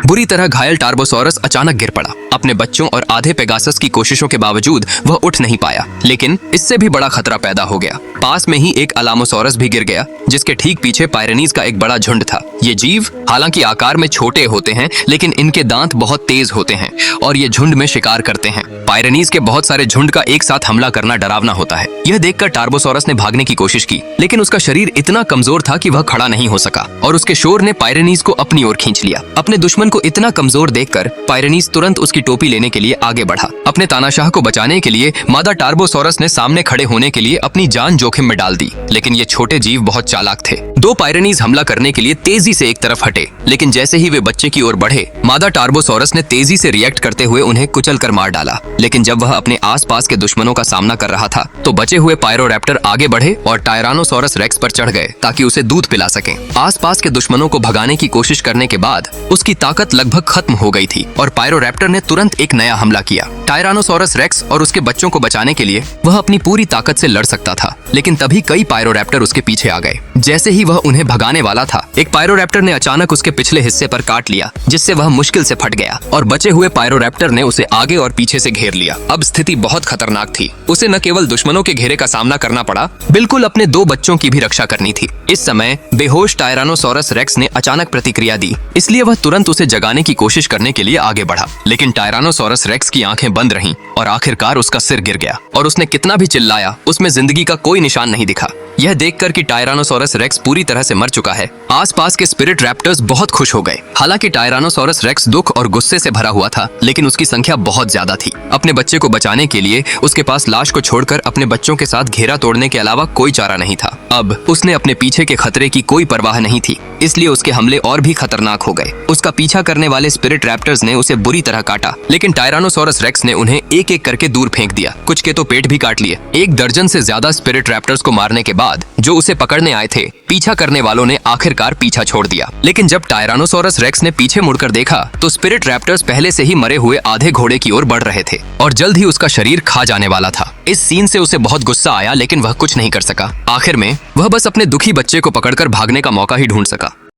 बुरी तरह घायल टार्बोसॉरस अचानक गिर पड़ा। अपने बच्चों और आधे पेगासस की कोशिशों के बावजूद वह उठ नहीं पाया, लेकिन इससे भी बड़ा खतरा पैदा हो गया। पास में ही एक अलामोसॉरस भी गिर गया, जिसके ठीक पीछे पायरेनीज का एक बड़ा झुंड था। ये जीव हालांकि आकार में छोटे होते हैं, लेकिन इनके दांत बहुत तेज होते हैं और ये झुंड में शिकार करते हैं। पायरेनीज के बहुत सारे झुंड का एक साथ हमला करना डरावना होता है। यह देखकर टार्बोसॉरस ने भागने की कोशिश की, लेकिन उसका शरीर इतना कमजोर था कि वह खड़ा नहीं हो सका और उसके शोर ने पायरेनीज को अपनी ओर खींच लिया। अपने दुश्मन को इतना कमजोर देखकर पायरेनीज तुरंत उसकी टोपी लेने के लिए आगे बढ़ा। अपने तानाशाह को बचाने के लिए मादा टार्बोसॉरस ने सामने खड़े होने के लिए अपनी जान जोखिम में डाल दी, लेकिन ये छोटे जीव बहुत चालाक थे। दो पायरेनीज हमला करने के लिए तेजी से एक तरफ हटे, लेकिन जैसे ही वे बच्चे की ओर बढ़े, मादा टार्बोसॉरस ने तेजी से रिएक्ट करते हुए उन्हें कुचल कर मार डाला। लेकिन जब वह अपने आसपास के दुश्मनों का सामना कर रहा था, तो बचे हुए पायरोरैप्टर आगे बढ़े और टायरानोसॉरस रेक्स पर चढ़ गए ताकि उसे दूध पिला सकें। आसपास के दुश्मनों को भगाने की कोशिश करने के बाद उसकी ताकत लगभग खत्म हो गई थी और पायरोरैप्टर ने तुरंत एक नया हमला किया। टायरानोसॉरस रेक्स और उसके बच्चों को बचाने के लिए वह अपनी पूरी ताकत से लड़ सकता था, लेकिन तभी कई पायरोरैप्टर उसके पीछे आ गए। जैसे ही वह उन्हें भगाने वाला था, एक पायरोरैप्टर ने अचानक उसके पिछले हिस्से पर काट लिया, जिससे वह मुश्किल से फट गया और बचे हुए पायरोरैप्टर ने उसे आगे और पीछे से घेर लिया। अब स्थिति बहुत खतरनाक थी। उसे न केवल दुश्मनों के घेरे का सामना करना पड़ा, बिल्कुल अपने दो बच्चों की भी रक्षा करनी थी। इस समय बेहोश टायरानोसॉरस रेक्स ने अचानक प्रतिक्रिया दी, इसलिए वह तुरंत उसे जगाने की कोशिश करने के लिए आगे बढ़ा। लेकिन टायरानोसॉरस रेक्स की आंखें बंद रहीं और आखिरकार उसका सिर गिर गया और उसने कितना भी चिल्लाया, उसमें जिंदगी का कोई निशान नहीं दिखा। यह देखकर कि टायरानोसॉरस रेक्स पूरी तरह से मर चुका है, आसपास के स्पिरिट रैप्टर्स बहुत खुश हो गए। हालांकि टायरानोसॉरस रेक्स दुख और गुस्से से भरा हुआ था, लेकिन उसकी संख्या बहुत ज्यादा थी। अपने बच्चे को बचाने के लिए उसके पास लाश को छोड़कर अपने बच्चों के साथ घेरा तोड़ने के अलावा कोई चारा नहीं था। अब उसने अपने पीछे के खतरे की कोई परवाह नहीं थी, इसलिए उसके हमले और भी खतरनाक हो गए। उसका पीछा करने वाले स्पिरिट रैप्टर्स ने उसे बुरी तरह काटा, लेकिन टायरानोसॉरस रेक्स ने उन्हें एक एक करके दूर फेंक दिया। कुछ के तो पेट भी काट लिए। 1 दर्जन से ज्यादा स्पिरिट रैप्टर्स को मारने के बाद जो उसे पकड़ने आए थे, पीछा करने वालों ने आखिरकार पीछा छोड़ दिया। लेकिन जब टायरानोसॉरस रेक्स ने पीछे मुड़कर देखा, तो स्पिरिट रैप्टर्स पहले से ही मरे हुए आधे घोड़े की ओर बढ़ रहे थे और जल्द ही उसका शरीर खा जाने वाला था। इस सीन से उसे बहुत गुस्सा आया, लेकिन वह कुछ नहीं कर सका। आखिर में वह बस अपने दुखी बच्चे को पकड़कर भागने का मौका ही ढूंढ सका।